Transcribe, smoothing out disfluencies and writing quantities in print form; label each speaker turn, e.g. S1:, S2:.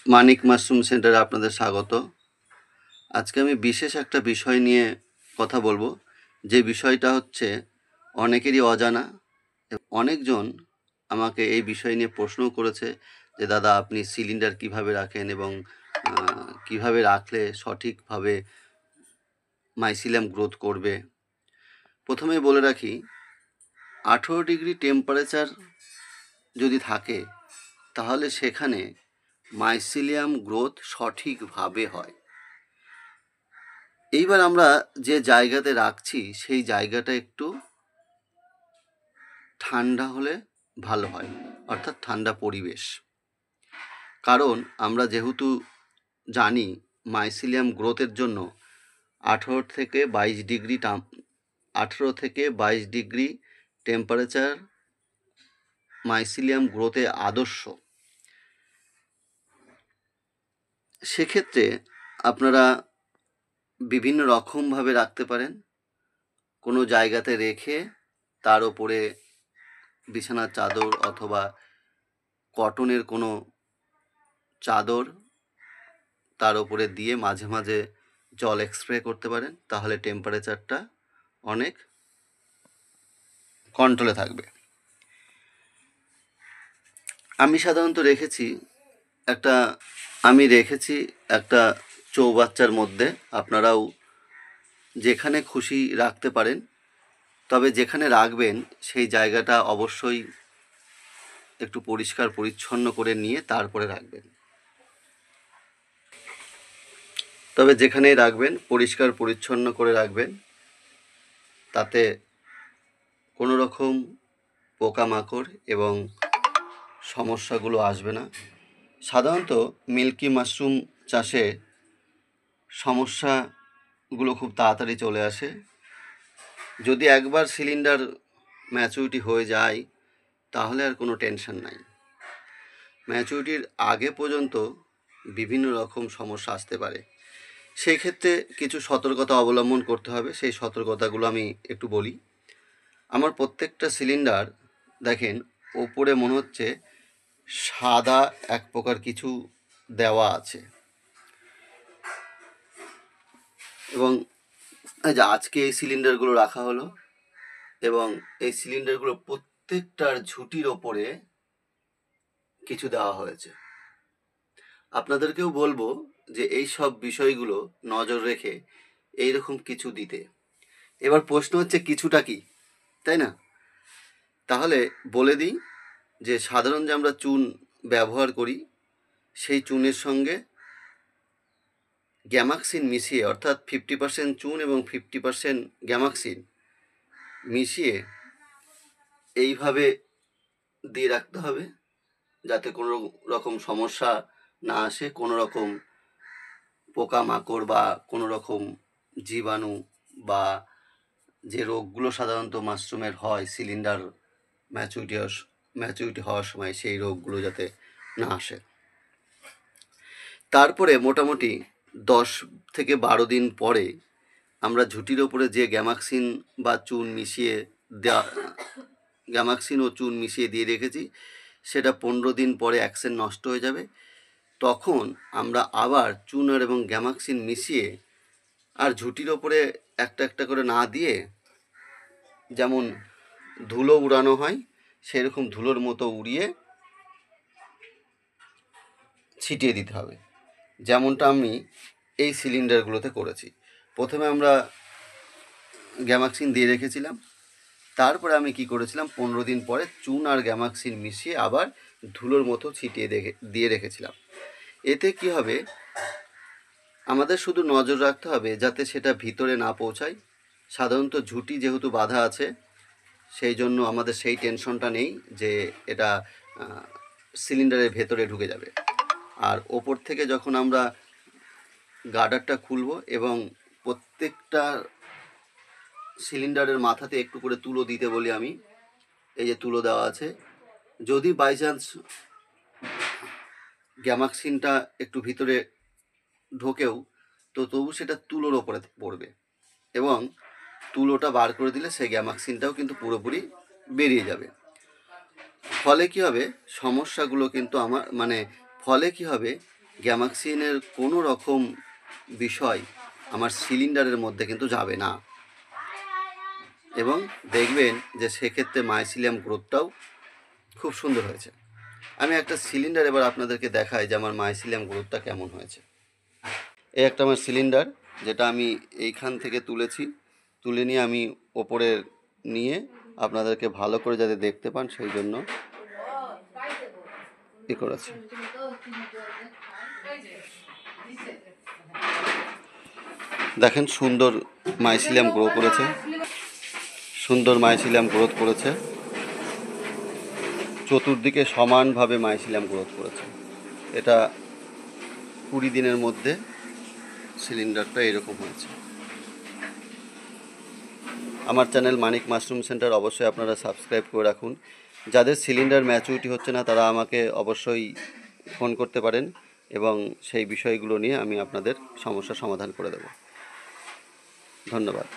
S1: মানিক mushroom সেন্টারে আপনাদের স্বাগত। আজকে আমি বিশেষ একটা বিষয় নিয়ে কথা বলবো, যে বিষয়টা হচ্ছে অনেকেরই অজানা। অনেকজন আমাকে এই বিষয় নিয়ে প্রশ্নও করেছে যে দাদা, আপনি সিলিন্ডার কিভাবে রাখেন এবং কিভাবে রাখলে সঠিকভাবে মাইসিলিয়াম গ্রোথ করবে। প্রথমেই বলে রাখি, 18 ডিগ্রি টেম্পারেচার যদি থাকে তাহলে সেখানে মাইসিলিয়াম গ্রোথ সঠিকভাবে হয়। এইবার আমরা যে জায়গাতে রাখছি সেই জায়গাটা একটু ঠান্ডা হলে ভালো হয়, অর্থাৎ ঠান্ডা পরিবেশ। কারণ আমরা যেহেতু জানি মাইসিলিয়াম গ্রোথের জন্য 18 থেকে 22 ডিগ্রি টেম্পারেচার মাইসিলিয়াম গ্রোথে আদর্শ। সেক্ষেত্রে আপনারা বিভিন্ন রকমভাবে রাখতে পারেন। কোনো জায়গাতে রেখে তার ওপরে বিছানার চাদর অথবা কটনের কোনো চাদর তার ওপরে দিয়ে মাঝে মাঝে জল স্প্রে করতে পারেন, তাহলে টেম্পারেচারটা অনেক কন্ট্রোলে থাকবে। আমি সাধারণত রেখেছি একটা চৌবাচ্চার মধ্যে। আপনারাও যেখানে খুশি রাখতে পারেন, তবে যেখানে রাখবেন সেই জায়গাটা অবশ্যই একটু পরিষ্কার পরিচ্ছন্ন করে নিয়ে তারপরে রাখবেন। তবে যেখানেই রাখবেন পরিষ্কার পরিচ্ছন্ন করে রাখবেন, তাতে কোনো রকম পোকামাকড় এবং সমস্যাগুলো আসবে না। সাধারণত মিল্কি মাশরুম চাষে সমস্যাগুলো খুব তাড়াতাড়ি চলে আসে। যদি একবার সিলিন্ডার ম্যাচুরিটি হয়ে যায় তাহলে আর কোনো টেনশন নাই। ম্যাচুরিটির আগে পর্যন্ত বিভিন্ন রকম সমস্যা আসতে পারে। সেই ক্ষেত্রে কিছু সতর্কতা অবলম্বন করতে হবে। সেই সতর্কতাগুলো আমি একটু বলি। আমার প্রত্যেকটা সিলিন্ডার দেখেন, ওপরে মনে হচ্ছে সাদা এক প্রকার কিছু দেওয়া আছে, এবং যে আজকে এই সিলিন্ডারগুলো রাখা হলো এবং এই সিলিন্ডারগুলো প্রত্যেকটার ঝুঁটির ওপরে কিছু দেওয়া হয়েছে। আপনাদেরকেও বলবো যে এই সব বিষয়গুলো নজর রেখে এইরকম কিছু দিতে। এবার প্রশ্ন হচ্ছে কিছুটা কি, তাই না? তাহলে বলে দিই যে সাধারণ যে আমরা চুন ব্যবহার করি সেই চুনের সঙ্গে গ্যামাক্সিন মিশিয়ে, অর্থাৎ 50% চুন এবং 50% গ্যামাক্সিন মিশিয়ে এইভাবে দিয়ে রাখতে হবে, যাতে কোনো রকম সমস্যা না আসে, কোনো রকম পোকামাকড় বা কোনো রকম জীবাণু বা যে রোগগুলো সাধারণত মাশরুমের হয় সিলিন্ডার ম্যাচুরিটি হওয়ার সময়, সেই রোগগুলো যাতে না আসে। তারপরে মোটামুটি 10 থেকে 12 দিন পরে আমরা ঝুঁটির ওপরে যে গ্যামাক্সিন বা চুন মিশিয়ে গ্যামাক্সিন ও চুন মিশিয়ে দিয়ে রেখেছি, সেটা 15 দিন পরে অ্যাকশন নষ্ট হয়ে যাবে। তখন আমরা আবার চুন এবং গ্যামাক্সিন মিশিয়ে, আর ঝুঁটির ওপরে একটা একটা করে না দিয়ে, যেমন ধুলো উড়ানো হয় সেরকম ধুলোর মতো উড়িয়ে ছিটিয়ে দিতে হবে, যেমনটা আমি এই সিলিন্ডারগুলোতে করেছি। প্রথমে আমরা গ্যামাক্সিন দিয়ে রেখেছিলাম, তারপরে আমি কি করেছিলাম, 15 দিন পরে চুন আর গ্যামাক্সিন মিশিয়ে আবার ধুলোর মতো ছিটিয়ে দিয়ে রেখেছিলাম। এতে কি হবে, আমাদের শুধু নজর রাখতে হবে যাতে সেটা ভিতরে না পৌঁছায়। সাধারণত ঝুঁটি যেহেতু বাঁধা আছে, সেই জন্য আমাদের সেই টেনশনটা নেই যে এটা সিলিন্ডারের ভেতরে ঢুকে যাবে। আর ওপর থেকে যখন আমরা গার্ডারটা খুলব এবং প্রত্যেকটা সিলিন্ডারের মাথাতে একটু করে তুলো দিতে বলি আমি, এই যে তুলো দেওয়া আছে, যদি বাই চান্স গ্যামাক্সিনটা একটু ভিতরে ঢোকেও তো তবু সেটা তুলোর ওপরে পড়বে, এবং তুলোটা বার করে দিলে সেই গ্যামাক্সিনটাও কিন্তু পুরোপুরি বেরিয়ে যাবে। ফলে কি হবে, সমস্যাগুলো কিন্তু ফলে কি হবে, গ্যামাক্সিনের কোনো রকম বিষয় আমার সিলিন্ডারের মধ্যে কিন্তু যাবে না, এবং দেখবেন যে সেক্ষেত্রে মাইসিলিয়াম গ্রোথটাও খুব সুন্দর হয়েছে। আমি একটা সিলিন্ডার এবার আপনাদেরকে দেখাই যে আমার মাইসিলিয়াম গ্রোথটা কেমন হয়েছে। এই একটা আমার সিলিন্ডার, যেটা আমি এইখান থেকে তুলে নিয়ে আমি ওপরে নিয়ে আপনাদেরকে ভালো করে যাতে দেখতে পান সেই জন্য করেছি। দেখেন সুন্দর মাইসিলিয়াম গ্রো করেছে, সুন্দর মাইসিলিয়াম গ্রোথ করেছে, চতুর্দিকে সমানভাবে মাইসিলিয়াম গ্রোথ করেছে। এটা 20 দিনের মধ্যে সিলিন্ডারটা এরকম হয়েছে। আমার চ্যানেল মানিক মাশরুম সেন্টার অবশ্যই আপনারা সাবস্ক্রাইব করে রাখুন। যাদের সিলিন্ডার ম্যাচুরিটি হচ্ছে না তারা আমাকে অবশ্যই ফোন করতে পারেন এবং সেই বিষয়গুলো নিয়ে আমি আপনাদের সমস্যার সমাধান করে দেব। ধন্যবাদ।